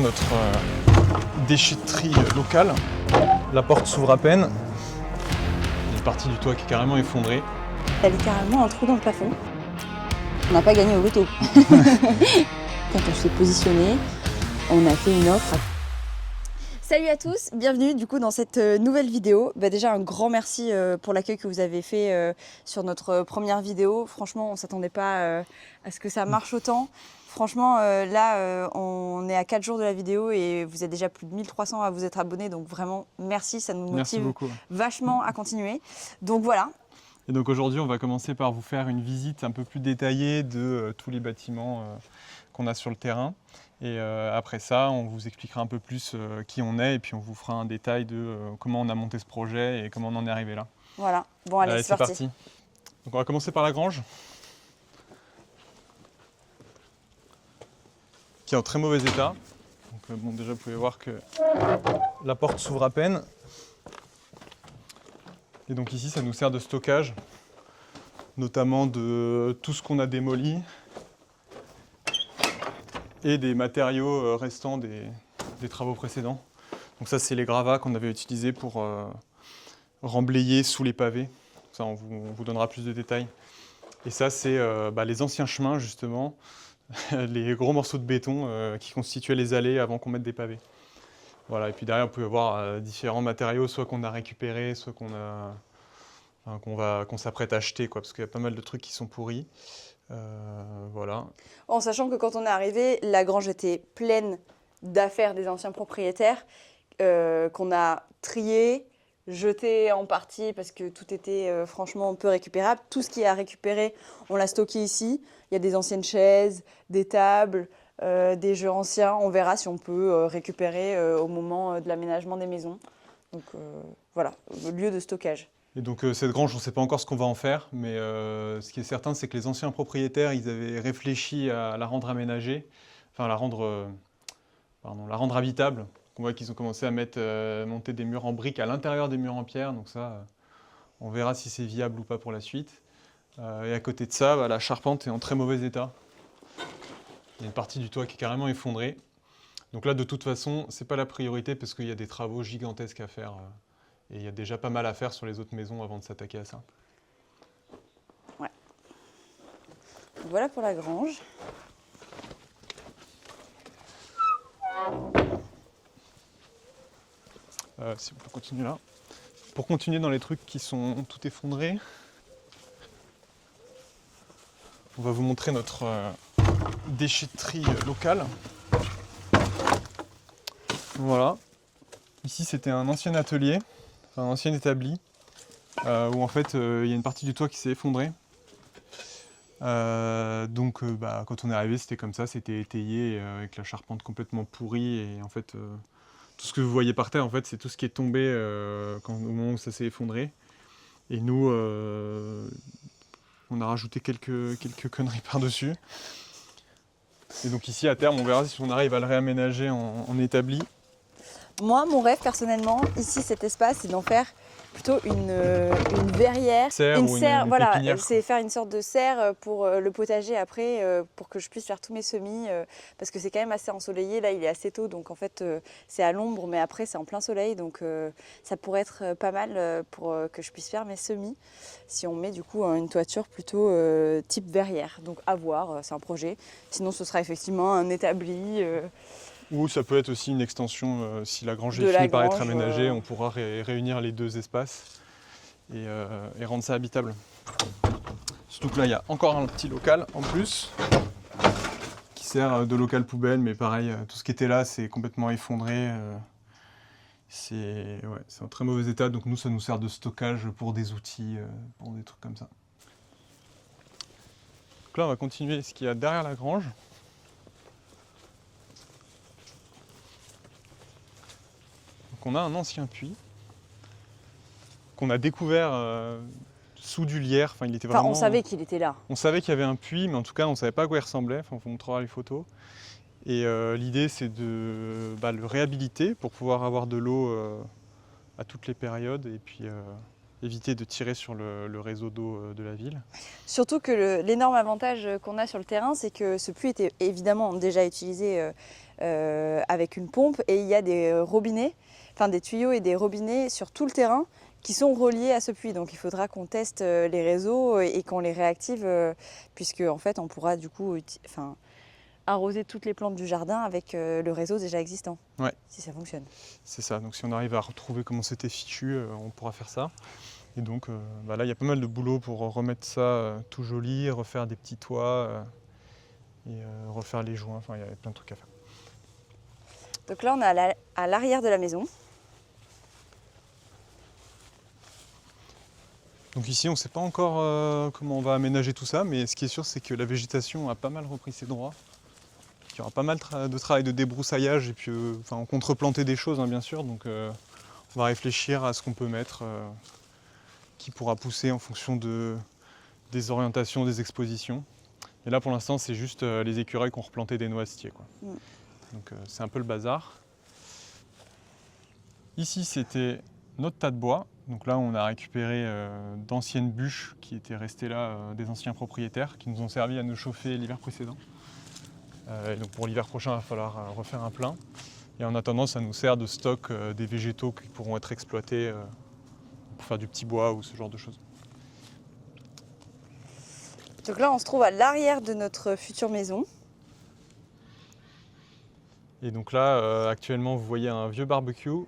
notre déchetterie locale. La porte s'ouvre à peine. Il y a une partie du toit qui est carrément effondrée. Il y a littéralement un trou dans le plafond. On n'a pas gagné au loto. Quand on s'est positionné, on a fait une offre. Salut à tous, bienvenue du coup dans cette nouvelle vidéo. Déjà un grand merci pour l'accueil que vous avez fait sur notre première vidéo. Franchement, on ne s'attendait pas à ce que ça marche autant. Franchement, là, on est à 4 jours de la vidéo et vous êtes déjà plus de 1300 à vous être abonnés. Donc vraiment, merci, ça nous motive vachement à continuer. Donc voilà. Et donc aujourd'hui, on va commencer par vous faire une visite un peu plus détaillée de tous les bâtiments qu'on a sur le terrain. Et après ça, on vous expliquera un peu plus qui on est et puis on vous fera un détail de comment on a monté ce projet et comment on en est arrivé là. Voilà, bon allez, c'est parti. Donc on va commencer par la grange, qui est en très mauvais état. Donc bon, déjà vous pouvez voir que la porte s'ouvre à peine. Et donc ici, ça nous sert de stockage, notamment de tout ce qu'on a démoli et des matériaux restants des travaux précédents. Donc ça, c'est les gravats qu'on avait utilisés pour remblayer sous les pavés. Ça, on vous donnera plus de détails. Et ça, c'est les anciens chemins, justement, les gros morceaux de béton qui constituaient les allées avant qu'on mette des pavés. Voilà. Et puis derrière, vous pouvez voir différents matériaux, soit qu'on a récupérés, soit qu'on s'apprête à acheter, parce qu'il y a pas mal de trucs qui sont pourris. Voilà. En sachant que quand on est arrivé, la grange était pleine d'affaires des anciens propriétaires qu'on a triées, jetées en partie parce que tout était franchement peu récupérable. Tout ce qui est à récupérer, on l'a stocké ici. Il y a des anciennes chaises, des tables, des jeux anciens. On verra si on peut récupérer au moment de l'aménagement des maisons. Donc voilà, le lieu de stockage. Et donc cette grange, on ne sait pas encore ce qu'on va en faire, mais ce qui est certain, c'est que les anciens propriétaires, ils avaient réfléchi à la rendre aménagée, enfin la rendre habitable. On voit qu'ils ont commencé à monter des murs en briques à l'intérieur des murs en pierre, donc ça, on verra si c'est viable ou pas pour la suite. Et à côté de ça, la charpente est en très mauvais état. Il y a une partie du toit qui est carrément effondrée. Donc là, de toute façon, ce n'est pas la priorité parce qu'il y a des travaux gigantesques à faire. Et il y a déjà pas mal à faire sur les autres maisons avant de s'attaquer à ça. Ouais. Voilà pour la grange. Si on peut continuer là. Pour continuer dans les trucs qui sont tout effondrés, on va vous montrer notre déchetterie locale. Voilà. Ici, c'était un ancien atelier, un ancien établi, où en fait, il y a une partie du toit qui s'est effondrée. Donc, quand on est arrivé, c'était comme ça, c'était étayé avec la charpente complètement pourrie. Et en fait, tout ce que vous voyez par terre, en fait, c'est tout ce qui est tombé au moment où ça s'est effondré. Et nous, on a rajouté quelques conneries par-dessus. Et donc ici, à terme, on verra si on arrive à le réaménager en établi. Moi, mon rêve personnellement, ici, cet espace, c'est d'en faire plutôt une verrière. Une serre, voilà, c'est faire une sorte de serre pour le potager après, pour que je puisse faire tous mes semis, parce que c'est quand même assez ensoleillé. Là, il est assez tôt, donc en fait, c'est à l'ombre, mais après, c'est en plein soleil, donc ça pourrait être pas mal pour que je puisse faire mes semis, si on met du coup une toiture plutôt type verrière. Donc à voir, c'est un projet. Sinon, ce sera effectivement un établi. Ou ça peut être aussi une extension, si la grange est finie par être aménagée, on pourra réunir les deux espaces et rendre ça habitable. Surtout que là, il y a encore un petit local en plus, qui sert de local poubelle, mais pareil, tout ce qui était là, c'est complètement effondré. C'est en très mauvais état, donc nous, ça nous sert de stockage pour des outils, pour des trucs comme ça. Donc là, on va continuer ce qu'il y a derrière la grange. On a un ancien puits qu'on a découvert sous du lierre. Enfin, il était vraiment... on savait qu'il était là. On savait qu'il y avait un puits, mais en tout cas, on ne savait pas à quoi il ressemblait. Enfin, on vous montrera les photos. Et l'idée, c'est de le réhabiliter pour pouvoir avoir de l'eau à toutes les périodes et éviter de tirer sur le réseau d'eau de la ville. Surtout que l'énorme avantage qu'on a sur le terrain, c'est que ce puits était évidemment déjà utilisé avec une pompe et il y a des robinets, enfin des tuyaux et des robinets sur tout le terrain qui sont reliés à ce puits. Donc il faudra qu'on teste les réseaux et qu'on les réactive puisque en fait on pourra du coup arroser toutes les plantes du jardin avec le réseau déjà existant, ouais. Si ça fonctionne. C'est ça, donc si on arrive à retrouver comment c'était fichu, on pourra faire ça. Et donc là, il y a pas mal de boulot pour remettre ça tout joli, refaire des petits toits et refaire les joints, enfin il y a plein de trucs à faire. Donc là, on est à l'arrière de la maison. Donc ici, on ne sait pas encore comment on va aménager tout ça, mais ce qui est sûr, c'est que la végétation a pas mal repris ses droits. Il y aura pas mal de travail de débroussaillage et puis on compte replanter des choses, hein, bien sûr. Donc on va réfléchir à ce qu'on peut mettre, qui pourra pousser en fonction des orientations, des expositions. Et là, pour l'instant, c'est juste les écureuils qui ont replanté des noisetiers, quoi. Donc c'est un peu le bazar. Ici, c'était notre tas de bois. Donc là, on a récupéré d'anciennes bûches qui étaient restées là, des anciens propriétaires, qui nous ont servi à nous chauffer l'hiver précédent. Et donc pour l'hiver prochain, il va falloir refaire un plein. Et en attendant, ça nous sert de stock des végétaux qui pourront être exploités pour faire du petit bois ou ce genre de choses. Donc là, on se trouve à l'arrière de notre future maison. Et donc là, actuellement, vous voyez un vieux barbecue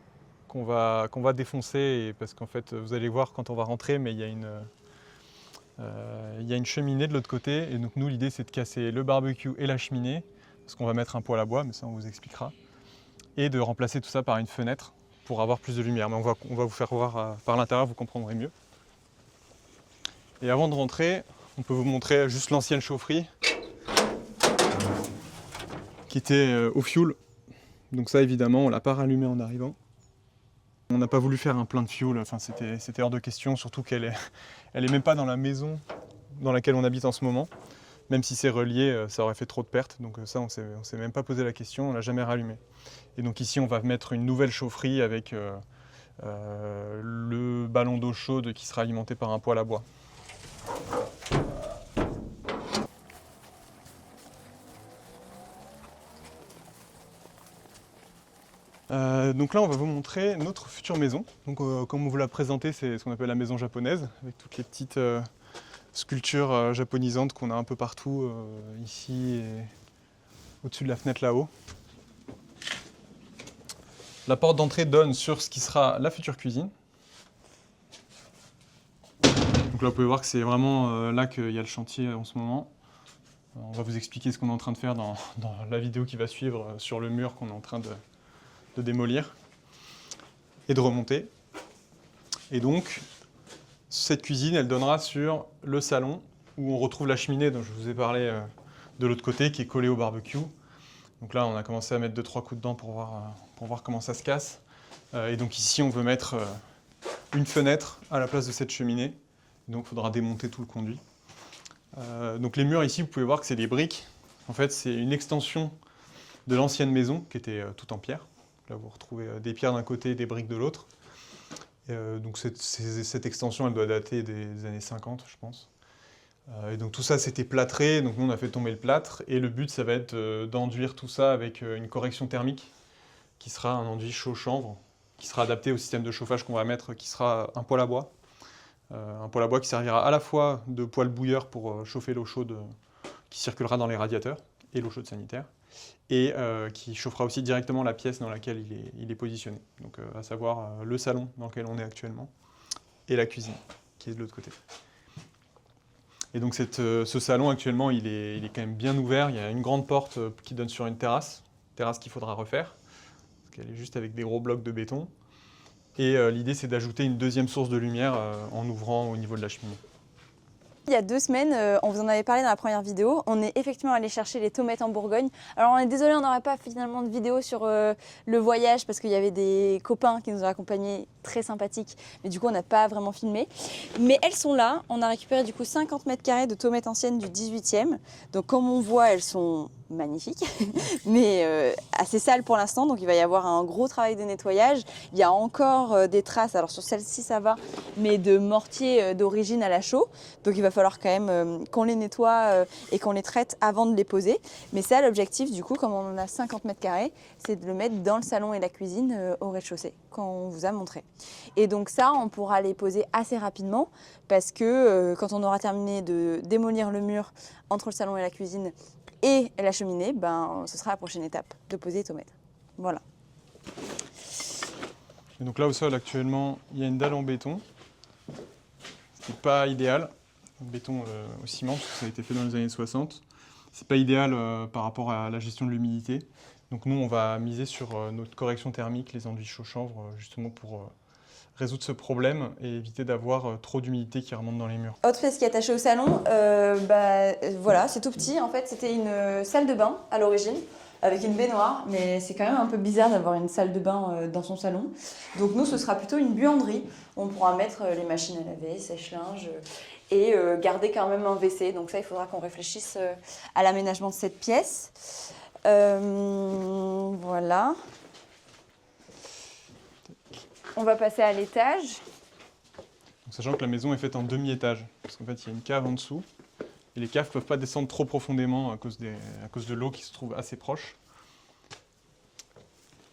qu'on va défoncer parce qu'en fait, vous allez voir quand on va rentrer, mais il y a une cheminée de l'autre côté. Et donc nous, l'idée, c'est de casser le barbecue et la cheminée, parce qu'on va mettre un poêle à bois, mais ça, on vous expliquera. Et de remplacer tout ça par une fenêtre pour avoir plus de lumière. Mais on va vous faire voir par l'intérieur, vous comprendrez mieux. Et avant de rentrer, on peut vous montrer juste l'ancienne chaufferie qui était au fioul. Donc ça, évidemment, on ne l'a pas rallumé en arrivant. On n'a pas voulu faire un plein de fioul, enfin, c'était hors de question, surtout qu'elle est même pas dans la maison dans laquelle on habite en ce moment. Même si c'est relié, ça aurait fait trop de pertes. Donc ça, on s'est même pas posé la question, on l'a jamais rallumé. Et donc ici, on va mettre une nouvelle chaufferie avec le ballon d'eau chaude qui sera alimenté par un poêle à bois. Donc là, on va vous montrer notre future maison. Donc, comme on vous l'a présenté, c'est ce qu'on appelle la maison japonaise, avec toutes les petites sculptures japonisantes qu'on a un peu partout, ici et au-dessus de la fenêtre là-haut. La porte d'entrée donne sur ce qui sera la future cuisine. Donc là, vous pouvez voir que c'est vraiment là qu'il y a le chantier en ce moment. On va vous expliquer ce qu'on est en train de faire dans la vidéo qui va suivre sur le mur qu'on est en train de démolir et de remonter. Et donc, cette cuisine, elle donnera sur le salon où on retrouve la cheminée dont je vous ai parlé de l'autre côté, qui est collée au barbecue. Donc là, on a commencé à mettre 2-3 coups dedans pour voir comment ça se casse. Et donc ici, on veut mettre une fenêtre à la place de cette cheminée. Donc il faudra démonter tout le conduit. Donc les murs ici, vous pouvez voir que c'est des briques. En fait, c'est une extension de l'ancienne maison qui était toute en pierre. Là, vous retrouvez des pierres d'un côté et des briques de l'autre. Donc cette extension, elle doit dater des années 50, je pense. Et donc tout ça, c'était plâtré. Donc nous, on a fait tomber le plâtre. Et le but, ça va être d'enduire tout ça avec une correction thermique, qui sera un enduit chaud-chanvre, qui sera adapté au système de chauffage qu'on va mettre, qui sera un poêle à bois. Un poêle à bois qui servira à la fois de poêle bouilleur pour chauffer l'eau chaude qui circulera dans les radiateurs et l'eau chaude sanitaire, et qui chauffera aussi directement la pièce dans laquelle il est positionné. Donc à savoir le salon dans lequel on est actuellement et la cuisine qui est de l'autre côté. Et donc ce salon actuellement il est quand même bien ouvert, il y a une grande porte qui donne sur une terrasse qu'il faudra refaire, parce qu'elle est juste avec des gros blocs de béton. Et l'idée c'est d'ajouter une deuxième source de lumière en ouvrant au niveau de la cheminée. Il y a 2 semaines, on vous en avait parlé dans la première vidéo, on est effectivement allé chercher les tomates en Bourgogne. Alors on est désolé, on n'aurait pas finalement de vidéo sur le voyage parce qu'il y avait des copains qui nous ont accompagnés, très sympathiques, mais du coup on n'a pas vraiment filmé. Mais elles sont là, on a récupéré du coup 50 mètres carrés de tomates anciennes du 18e. Donc comme on voit, elles sont magnifique, mais assez sale pour l'instant, donc il va y avoir un gros travail de nettoyage. Il y a encore des traces, alors sur celle-ci ça va, mais de mortier d'origine à la chaux, donc il va falloir quand même qu'on les nettoie et qu'on les traite avant de les poser. Mais ça, l'objectif du coup, comme on en a 50 mètres carrés, c'est de le mettre dans le salon et la cuisine au rez-de-chaussée, quand on vous a montré. Et donc ça, on pourra les poser assez rapidement, parce que quand on aura terminé de démolir le mur entre le salon et la cuisine, et la cheminée, ben, ce sera la prochaine étape, de poser les tomates. Voilà. Et donc là au sol actuellement, il y a une dalle en béton, ce qui n'est pas idéal, béton au ciment, parce que ça a été fait dans les années 60. C'est pas idéal par rapport à la gestion de l'humidité. Donc nous, on va miser sur notre correction thermique, les enduits chaux-chanvre, justement pour résoudre ce problème et éviter d'avoir trop d'humidité qui remonte dans les murs. Autre pièce qui est attachée au salon, voilà, c'est tout petit. En fait, c'était une salle de bain à l'origine, avec une baignoire, mais c'est quand même un peu bizarre d'avoir une salle de bain dans son salon. Donc nous, ce sera plutôt une buanderie. On pourra mettre les machines à laver, sèche-linge et garder quand même un WC. Donc ça, il faudra qu'on réfléchisse à l'aménagement de cette pièce. Voilà. On va passer à l'étage. Donc, sachant que la maison est faite en demi-étage, parce qu'en fait il y a une cave en dessous, et les caves ne peuvent pas descendre trop profondément à cause de l'eau qui se trouve assez proche.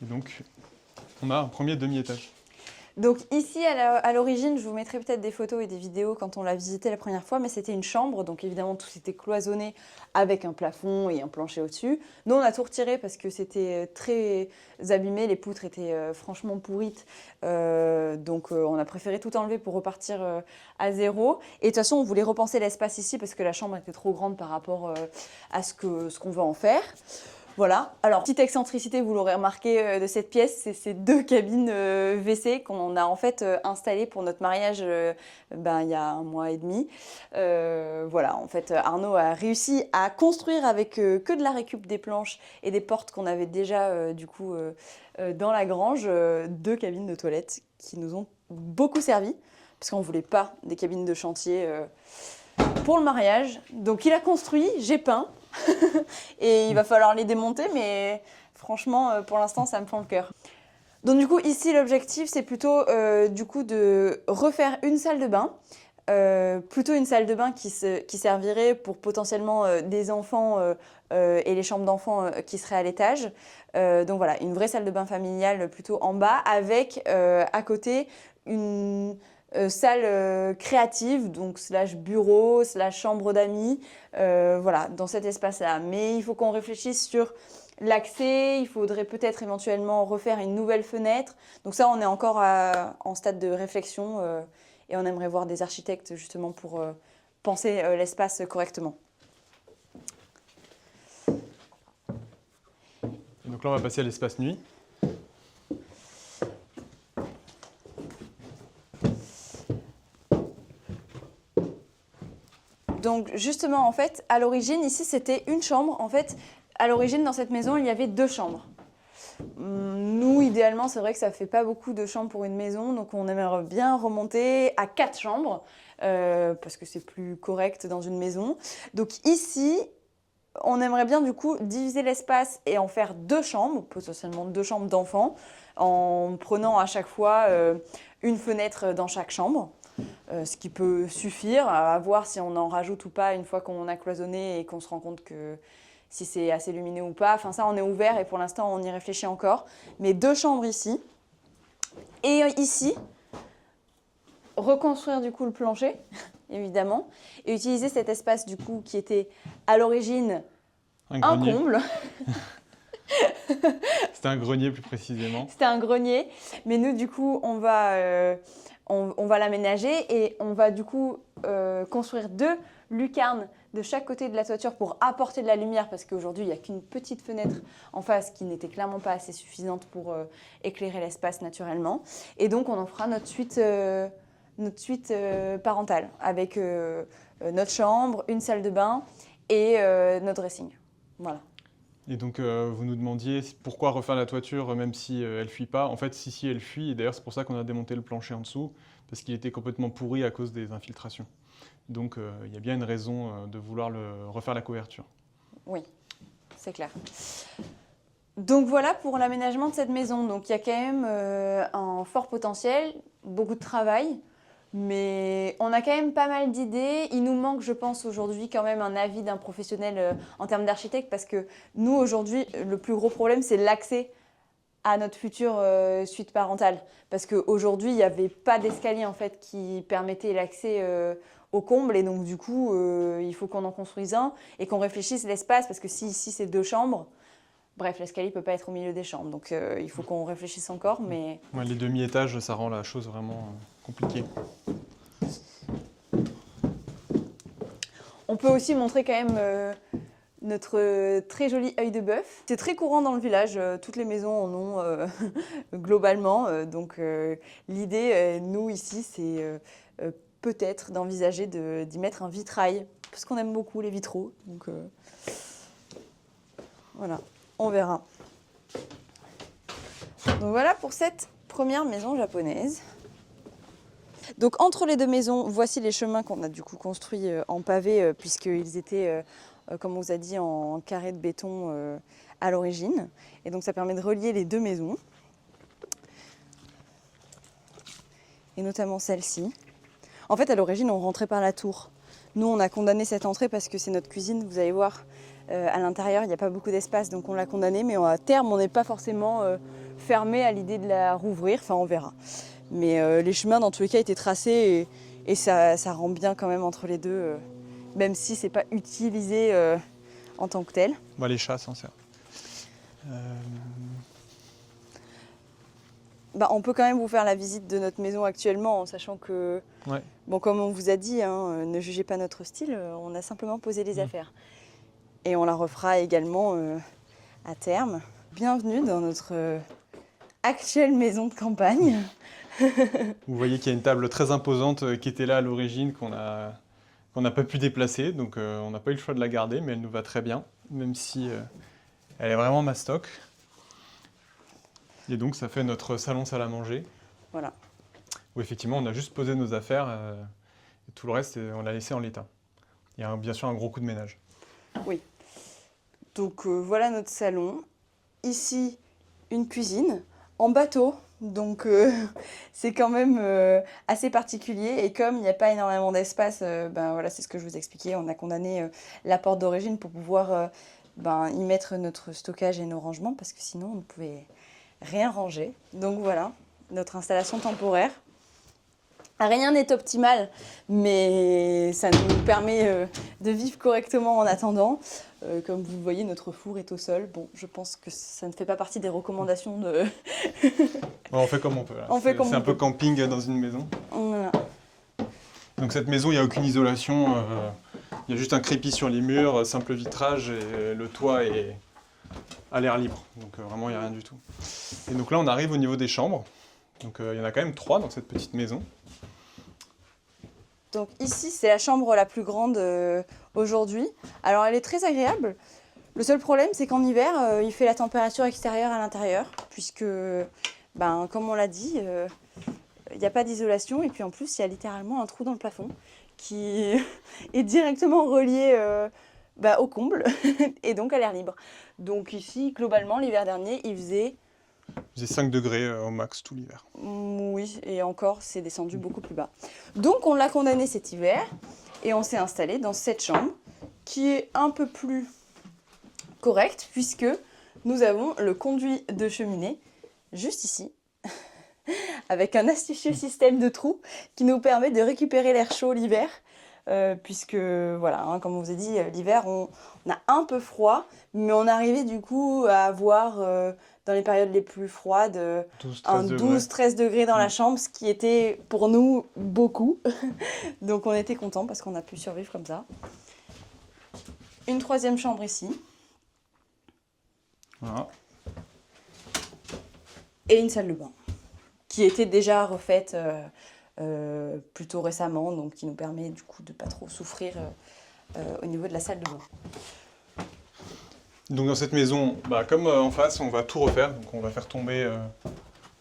Et donc on a un premier demi-étage. Donc ici, à l'origine, je vous mettrai peut-être des photos et des vidéos quand on l'a visité la première fois, mais c'était une chambre, donc évidemment tout était cloisonné avec un plafond et un plancher au-dessus. Nous, on a tout retiré parce que c'était très abîmé, les poutres étaient franchement pourrites, donc on a préféré tout enlever pour repartir à zéro. Et de toute façon, on voulait repenser l'espace ici parce que la chambre était trop grande par rapport à ce qu'on veut en faire. Voilà. Alors, petite excentricité, vous l'aurez remarqué de cette pièce, c'est ces deux cabines WC qu'on a en fait installées pour notre mariage il y a 1 mois et demi. Voilà, en fait, Arnaud a réussi à construire avec que de la récup des planches et des portes qu'on avait déjà dans la grange, 2 cabines de toilettes qui nous ont beaucoup servi, parce qu'on ne voulait pas des cabines de chantier pour le mariage. Donc il a construit, j'ai peint. Et il va falloir les démonter, mais franchement, pour l'instant, ça me fend le cœur. Donc du coup, ici, l'objectif, c'est plutôt de refaire une salle de bain. Plutôt une salle de bain qui servirait pour potentiellement des enfants et les chambres d'enfants qui seraient à l'étage. Donc voilà, une vraie salle de bain familiale plutôt en bas, avec à côté une salle créative, donc slash bureau, slash chambre d'amis, voilà, dans cet espace-là. Mais il faut qu'on réfléchisse sur l'accès, il faudrait peut-être éventuellement refaire une nouvelle fenêtre. Donc ça, on est encore en stade de réflexion et on aimerait voir des architectes justement pour penser l'espace correctement. Donc là, on va passer à l'espace nuit. Donc justement, en fait, à l'origine, ici, c'était une chambre. En fait, à l'origine, dans cette maison, il y avait 2 chambres. Nous, idéalement, c'est vrai que ça ne fait pas beaucoup de chambres pour une maison, donc on aimerait bien remonter à 4 chambres, parce que c'est plus correct dans une maison. Donc ici, on aimerait bien du coup diviser l'espace et en faire 2 chambres, potentiellement 2 chambres d'enfants, en prenant à chaque fois une fenêtre dans chaque chambre. Ce qui peut suffire, à voir si on en rajoute ou pas une fois qu'on a cloisonné et qu'on se rend compte que si c'est assez lumineux ou pas. Enfin ça, on est ouvert et pour l'instant, on y réfléchit encore. Mais 2 chambres ici. Et ici, reconstruire du coup le plancher, évidemment, et utiliser cet espace du coup qui était à l'origine un comble. C'était un grenier plus précisément. C'était un grenier, mais nous du coup, on va l'aménager et on va du coup construire 2 lucarnes de chaque côté de la toiture pour apporter de la lumière, parce qu'aujourd'hui il n'y a qu'une petite fenêtre en face qui n'était clairement pas assez suffisante pour éclairer l'espace naturellement. Et donc on en fera notre suite parentale avec notre chambre, une salle de bain et notre dressing. Voilà. Et donc, vous nous demandiez pourquoi refaire la toiture même si elle ne fuit pas. En fait, si elle fuit, et d'ailleurs c'est pour ça qu'on a démonté le plancher en dessous, parce qu'il était complètement pourri à cause des infiltrations. Donc, il y a bien une raison de vouloir refaire la couverture. Oui, c'est clair. Donc voilà pour l'aménagement de cette maison. Donc il y a quand même un fort potentiel, beaucoup de travail, mais on a quand même pas mal d'idées. Il nous manque, je pense, aujourd'hui quand même un avis d'un professionnel en termes d'architecte, parce que nous, aujourd'hui, le plus gros problème, c'est l'accès à notre future suite parentale. Parce qu'aujourd'hui, il n'y avait pas d'escalier en fait, qui permettait l'accès au comble. Et donc, du coup, il faut qu'on en construise un et qu'on réfléchisse l'espace. Parce que si ici, c'est 2 chambres, bref, l'escalier ne peut pas être au milieu des chambres. Donc, il faut qu'on réfléchisse encore. Mais... Ouais, les demi-étages, ça rend la chose vraiment compliquée. On peut aussi montrer quand même notre très joli œil de bœuf. C'est très courant dans le village, toutes les maisons en ont globalement. Donc l'idée, nous ici, c'est peut-être d'envisager d'y mettre un vitrail, parce qu'on aime beaucoup les vitraux. Donc voilà, on verra. Donc voilà pour cette première maison japonaise. Donc entre les 2 maisons, voici les chemins qu'on a du coup construits en pavé, puisqu'ils étaient, comme on vous a dit, en carré de béton à l'origine. Et donc ça permet de relier les 2 maisons. Et notamment celle-ci. En fait, à l'origine, on rentrait par la tour. Nous, on a condamné cette entrée parce que c'est notre cuisine. Vous allez voir, à l'intérieur, il n'y a pas beaucoup d'espace, donc on l'a condamnée. Mais à terme, on n'est pas forcément fermé à l'idée de la rouvrir. Enfin, on verra. Mais les chemins, dans tous les cas, étaient tracés et ça rend bien quand même entre les deux, même si c'est pas utilisé en tant que tel. Bah, les chats s'en servent. Bah, on peut quand même vous faire la visite de notre maison actuellement, en sachant que, Ouais. bon, comme on vous a dit, hein, ne jugez pas notre style, on a simplement posé les affaires. Et on la refera également à terme. Bienvenue dans notre actuelle maison de campagne. Vous voyez qu'il y a une table très imposante qui était là à l'origine, qu'on n'a pas pu déplacer, donc on n'a pas eu le choix de la garder, mais elle nous va très bien, même si elle est vraiment mastoc. Et donc ça fait notre salon salle à manger. Voilà. Où effectivement on a juste posé nos affaires, et tout le reste on l'a laissé en l'état. Il y a bien sûr un gros coup de ménage. Oui. Donc voilà notre salon. Ici, une cuisine en bateau. Donc c'est quand même assez particulier. Et comme il n'y a pas énormément d'espace, ben voilà, c'est ce que je vous expliquais. On a condamné la porte d'origine pour pouvoir y mettre notre stockage et nos rangements, parce que sinon on ne pouvait rien ranger. Donc voilà, notre installation temporaire. Rien n'est optimal, mais ça nous permet de vivre correctement en attendant. Comme vous le voyez, notre four est au sol. Bon, je pense que ça ne fait pas partie des recommandations de... On fait comme on peut. C'est un peu camping dans une maison. Voilà. Donc cette maison, il n'y a aucune isolation. Il y a juste un crépi sur les murs, simple vitrage, et le toit est à l'air libre. Donc vraiment, il n'y a rien du tout. Et donc là, on arrive au niveau des chambres. Donc il y en a quand même 3 dans cette petite maison. Donc ici, c'est la chambre la plus grande aujourd'hui. Alors elle est très agréable. Le seul problème, c'est qu'en hiver, il fait la température extérieure à l'intérieur, puisque, comme on l'a dit, il n'y a pas d'isolation. Et puis en plus, il y a littéralement un trou dans le plafond qui est directement relié au comble et donc à l'air libre. Donc ici, globalement, l'hiver dernier, il faisait 5 degrés au max tout l'hiver. Oui, et encore, c'est descendu beaucoup plus bas. Donc on l'a condamné cet hiver et on s'est installé dans cette chambre qui est un peu plus correcte, puisque nous avons le conduit de cheminée juste ici, avec un astucieux système de trous qui nous permet de récupérer l'air chaud l'hiver, puisque, voilà, comme on vous a dit, l'hiver, on a un peu froid, mais on arrivait du coup à avoir, dans les périodes les plus froides, 12-13 degrés dans la chambre, ce qui était pour nous beaucoup. Donc on était contents parce qu'on a pu survivre comme ça. Une 3e chambre ici. Voilà. Et une salle de bain, qui était déjà refaite plutôt récemment, donc qui nous permet du coup de ne pas trop souffrir au niveau de la salle de bain. Donc dans cette maison, comme en face, on va tout refaire. Donc on va faire tomber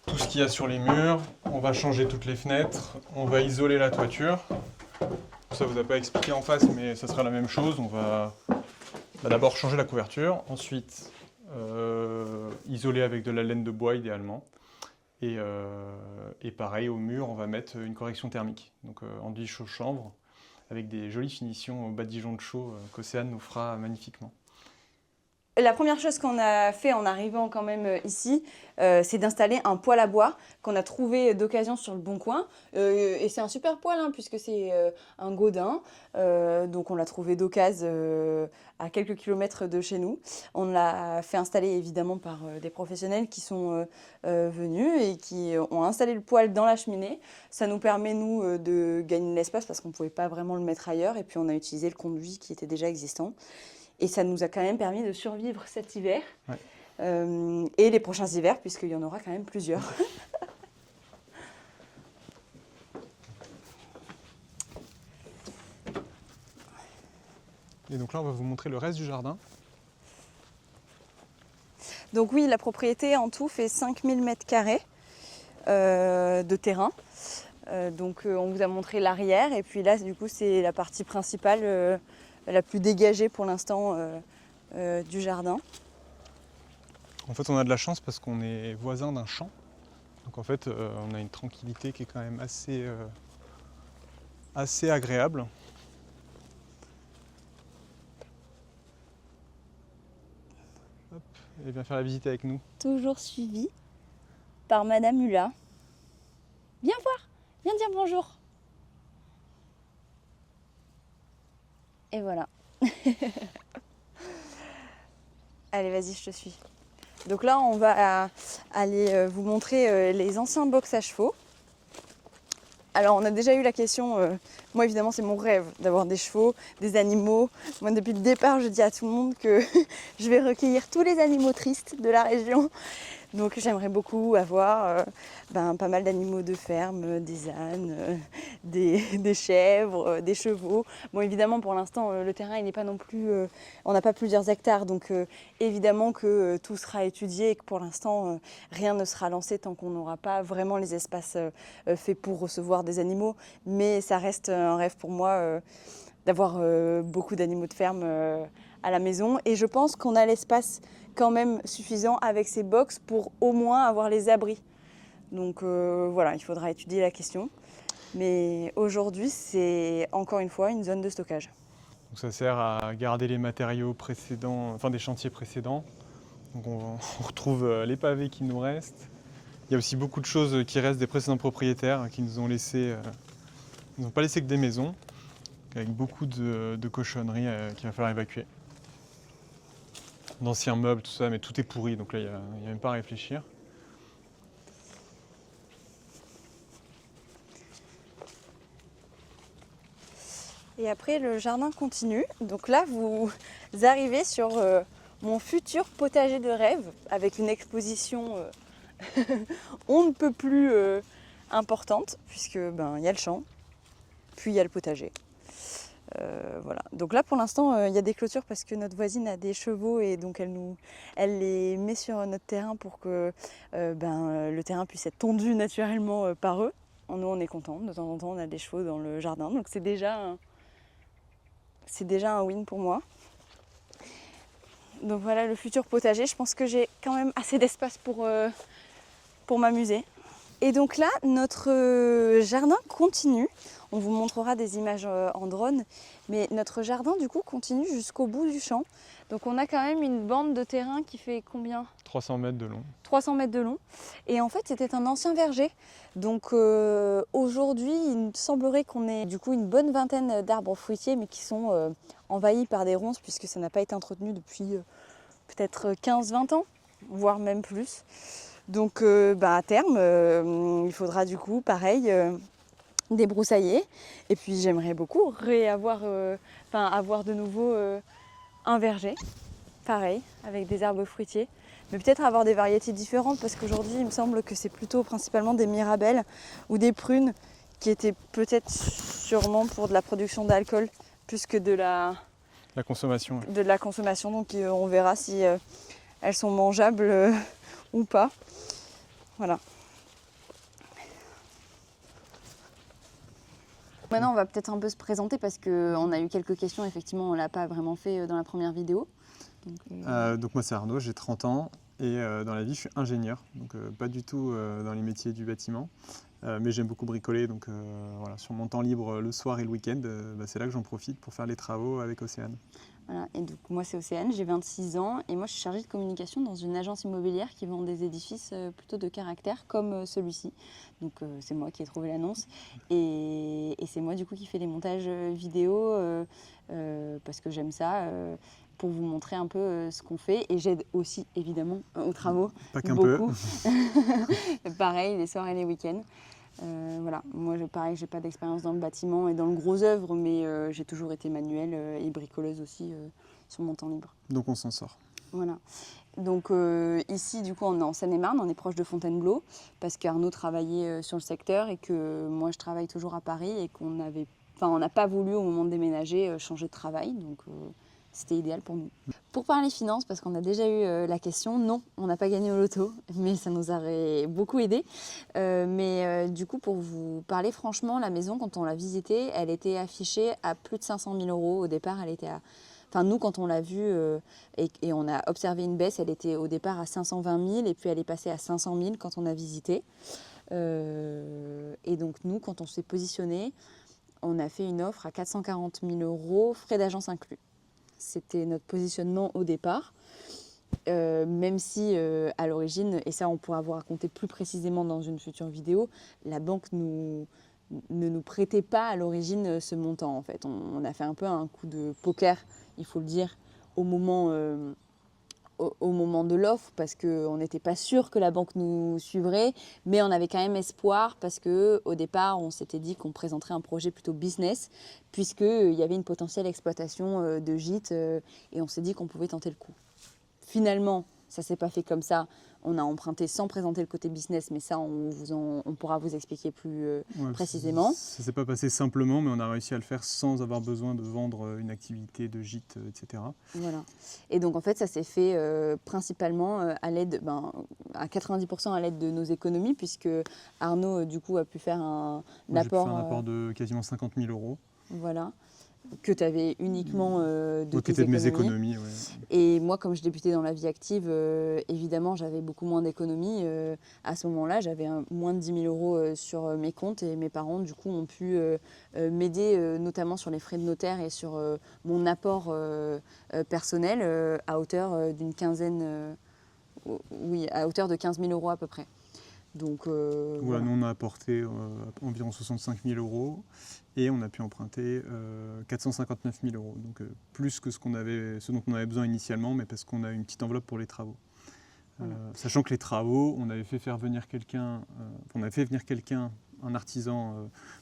tout ce qu'il y a sur les murs, on va changer toutes les fenêtres, on va isoler la toiture. Ça vous a pas expliqué en face, mais ça sera la même chose. On va D'abord changer la couverture, ensuite isoler avec de la laine de bois idéalement. Et pareil, au mur, on va mettre une correction thermique, donc enduit chaud chanvre, avec des jolies finitions au badigeon de chaux qu'Océane nous fera magnifiquement. La première chose qu'on a fait en arrivant quand même ici, c'est d'installer un poêle à bois qu'on a trouvé d'occasion sur le Bon Coin. Et c'est un super poêle hein, puisque c'est un Gaudin. Donc on l'a trouvé d'occasion à quelques kilomètres de chez nous. On l'a fait installer évidemment par des professionnels qui sont venus et qui ont installé le poêle dans la cheminée. Ça nous permet nous de gagner de l'espace parce qu'on ne pouvait pas vraiment le mettre ailleurs. Et puis on a utilisé le conduit qui était déjà existant. Et ça nous a quand même permis de survivre cet hiver et les prochains hivers, puisqu'il y en aura quand même plusieurs. Et donc là, on va vous montrer le reste du jardin. Donc oui, la propriété en tout fait 5000 m² de terrain. Donc on vous a montré l'arrière, et puis là, du coup, c'est la partie principale la plus dégagée pour l'instant du jardin. En fait, on a de la chance parce qu'on est voisin d'un champ. Donc en fait, on a une tranquillité qui est quand même assez agréable. Hop, elle vient faire la visite avec nous. Toujours suivi par Madame Hula. Viens voir, viens dire bonjour. Et voilà. Allez, vas-y, je te suis. Donc là, on va aller vous montrer les anciens box à chevaux. Alors, on a déjà eu la question, moi évidemment, c'est mon rêve d'avoir des chevaux, des animaux. Moi, depuis le départ, je dis à tout le monde que je vais recueillir tous les animaux tristes de la région. Donc, j'aimerais beaucoup avoir pas mal d'animaux de ferme, des ânes, des chèvres, des chevaux. Bon, évidemment, pour l'instant, le terrain, il n'est pas non plus... on n'a pas plusieurs hectares, donc évidemment que tout sera étudié et que pour l'instant, rien ne sera lancé tant qu'on n'aura pas vraiment les espaces faits pour recevoir des animaux. Mais ça reste un rêve pour moi d'avoir beaucoup d'animaux de ferme à la maison. Et je pense qu'on a l'espace quand même suffisant avec ces box pour au moins avoir les abris. Donc voilà, il faudra étudier la question. Mais aujourd'hui, c'est encore une fois une zone de stockage. Donc ça sert à garder les matériaux précédents, enfin des chantiers précédents. Donc on retrouve les pavés qui nous restent. Il y a aussi beaucoup de choses qui restent des précédents propriétaires qui nous ont laissé, ils n'ont pas laissé que des maisons, avec beaucoup de cochonneries qu'il va falloir évacuer. D'anciens meubles, tout ça, mais tout est pourri, donc là il n'y a même pas à réfléchir. Et après, le jardin continue. Donc là, vous arrivez sur mon futur potager de rêve, avec une exposition on ne peut plus importante, puisque il y a le champ, puis il y a le potager. Voilà. Donc là, pour l'instant, il y a des clôtures parce que notre voisine a des chevaux et donc elle les met sur notre terrain pour que le terrain puisse être tondu naturellement par eux. Nous, on est contents. De temps en temps, on a des chevaux dans le jardin, donc c'est déjà un win pour moi. Donc voilà le futur potager. Je pense que j'ai quand même assez d'espace pour m'amuser. Et donc là, notre jardin continue. On vous montrera des images en drone, mais notre jardin du coup continue jusqu'au bout du champ. Donc on a quand même une bande de terrain qui fait combien ? 300 mètres de long. 300 mètres de long. Et en fait, c'était un ancien verger. Donc aujourd'hui, il me semblerait qu'on ait du coup une bonne vingtaine d'arbres fruitiers, mais qui sont envahis par des ronces, puisque ça n'a pas été entretenu depuis peut-être 15-20 ans, voire même plus. Donc à terme, il faudra du coup, pareil, débroussailler. Et puis j'aimerais beaucoup avoir de nouveau un verger, pareil, avec des arbres fruitiers. Mais peut-être avoir des variétés différentes, parce qu'aujourd'hui, il me semble que c'est plutôt principalement des mirabelles ou des prunes qui étaient peut-être sûrement pour de la production d'alcool, plus que de la consommation. De la consommation. Donc on verra si elles sont mangeables ou pas. Voilà. Maintenant, on va peut-être un peu se présenter parce qu'on a eu quelques questions. Effectivement, on ne l'a pas vraiment fait dans la première vidéo. Donc moi, c'est Arnaud, j'ai 30 ans et dans la vie, je suis ingénieur. Donc pas du tout dans les métiers du bâtiment. Mais j'aime beaucoup bricoler. Donc voilà, sur mon temps libre le soir et le week-end, c'est là que j'en profite pour faire les travaux avec Océane. Voilà. Et donc moi c'est Océane, j'ai 26 ans et moi je suis chargée de communication dans une agence immobilière qui vend des édifices plutôt de caractère comme celui-ci. Donc c'est moi qui ai trouvé l'annonce et c'est moi du coup qui fais les montages vidéo parce que j'aime ça pour vous montrer un peu ce qu'on fait et j'aide aussi évidemment aux travaux. Pas qu'un beaucoup. peu. Pareil les soirs et les week-ends. Voilà, moi pareil, j'ai pas d'expérience dans le bâtiment et dans le gros œuvre, mais j'ai toujours été manuelle et bricoleuse aussi sur mon temps libre. Donc on s'en sort. Voilà. Donc ici, du coup, on est en Seine-et-Marne, on est proche de Fontainebleau, parce qu'Arnaud travaillait sur le secteur et que moi je travaille toujours à Paris et on n'a pas voulu au moment de déménager changer de travail, donc c'était idéal pour nous. Pour parler finances, parce qu'on a déjà eu la question, non, on n'a pas gagné au loto, mais ça nous aurait beaucoup aidé. Du coup, pour vous parler franchement, la maison, quand on l'a visitée, elle était affichée à plus de 500 000 euros. Au départ, elle était à... Enfin, nous, quand on l'a vue et on a observé une baisse, elle était au départ à 520 000 et puis elle est passée à 500 000 quand on a visité. Et donc, nous, quand on s'est positionné, on a fait une offre à 440 000 euros, frais d'agence inclus. C'était notre positionnement au départ, même si à l'origine, et ça on pourra vous raconter plus précisément dans une future vidéo, la banque ne nous prêtait pas à l'origine ce montant en fait. On a fait un peu un coup de poker, il faut le dire, au moment de l'offre parce qu'on n'était pas sûr que la banque nous suivrait, mais on avait quand même espoir parce qu'au départ, on s'était dit qu'on présenterait un projet plutôt business puisqu'il y avait une potentielle exploitation de gîtes et on s'est dit qu'on pouvait tenter le coup. Finalement, ça ne s'est pas fait comme ça. On a emprunté sans présenter le côté business, mais ça, on pourra vous expliquer plus précisément. Ça ne s'est pas passé simplement, mais on a réussi à le faire sans avoir besoin de vendre une activité de gîte, etc. Voilà. Et donc, en fait, ça s'est fait principalement à l'aide, à 90% à l'aide de nos économies, puisque Arnaud, du coup, a pu faire un apport... J'ai fait un apport de quasiment 50 000 euros. Voilà. Que tu avais uniquement de tes économies. De mes économies, ouais. Et moi, comme je débutais dans la vie active, évidemment, j'avais beaucoup moins d'économies. À ce moment-là, j'avais moins de 10 000 euros sur mes comptes et mes parents, du coup, ont pu m'aider, notamment sur les frais de notaire et sur mon apport personnel à hauteur d'une quinzaine, à hauteur de 15 000 euros à peu près. Donc, voilà, nous, on a apporté environ 65 000 euros et on a pu emprunter 459 000 euros. Donc plus que ce dont on avait besoin initialement, mais parce qu'on a une petite enveloppe pour les travaux. Voilà. Sachant que les travaux, on avait fait venir quelqu'un, un artisan,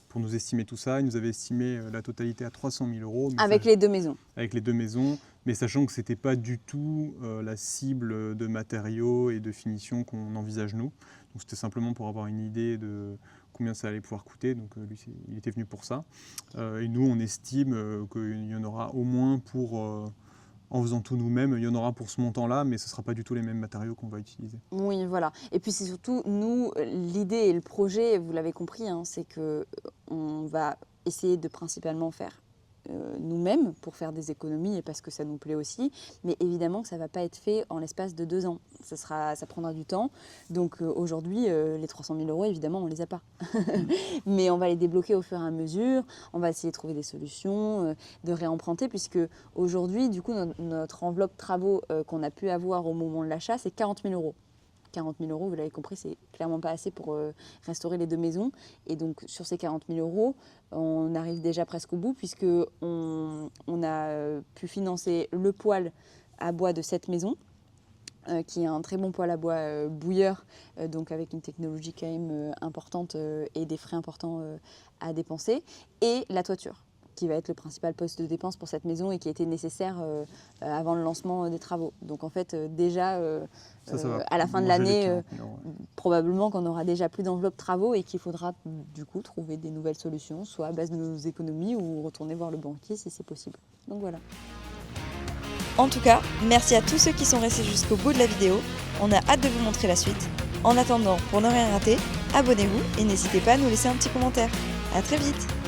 pour nous estimer tout ça. Il nous avait estimé la totalité à 300 000 euros. Avec les deux maisons. Avec les deux maisons, mais sachant que ce n'était pas du tout la cible de matériaux et de finition qu'on envisage nous. Donc c'était simplement pour avoir une idée de combien ça allait pouvoir coûter. Donc lui, il était venu pour ça. Et nous, on estime qu'il y en aura au moins pour... en faisant tout nous-mêmes, il y en aura pour ce montant-là, mais ce ne sera pas du tout les mêmes matériaux qu'on va utiliser. Oui, voilà. Et puis c'est surtout, nous, l'idée et le projet, vous l'avez compris, c'est qu'on va essayer de principalement faire nous-mêmes pour faire des économies et parce que ça nous plaît aussi. Mais évidemment que ça ne va pas être fait en l'espace de 2 ans. Ça prendra du temps. Donc aujourd'hui, les 300 000 euros, évidemment, on ne les a pas. Mais on va les débloquer au fur et à mesure. On va essayer de trouver des solutions, de réemprunter, puisque aujourd'hui, du coup, notre enveloppe travaux qu'on a pu avoir au moment de l'achat, c'est 40 000 euros. 40 000 euros, vous l'avez compris, c'est clairement pas assez pour restaurer les deux maisons. Et donc, sur ces 40 000 euros, on arrive déjà presque au bout, puisqu'on a pu financer le poêle à bois de cette maison, qui est un très bon poêle à bois bouilleur, donc avec une technologie quand même importante et des frais importants à dépenser, et la toiture, qui va être le principal poste de dépense pour cette maison et qui était nécessaire avant le lancement des travaux. Donc en fait, déjà, à la fin de l'année, probablement qu'on aura déjà plus d'enveloppe travaux et qu'il faudra du coup trouver des nouvelles solutions, soit à base de nos économies ou retourner voir le banquier si c'est possible. Donc voilà. En tout cas, merci à tous ceux qui sont restés jusqu'au bout de la vidéo. On a hâte de vous montrer la suite. En attendant, pour ne rien rater, abonnez-vous et n'hésitez pas à nous laisser un petit commentaire. À très vite!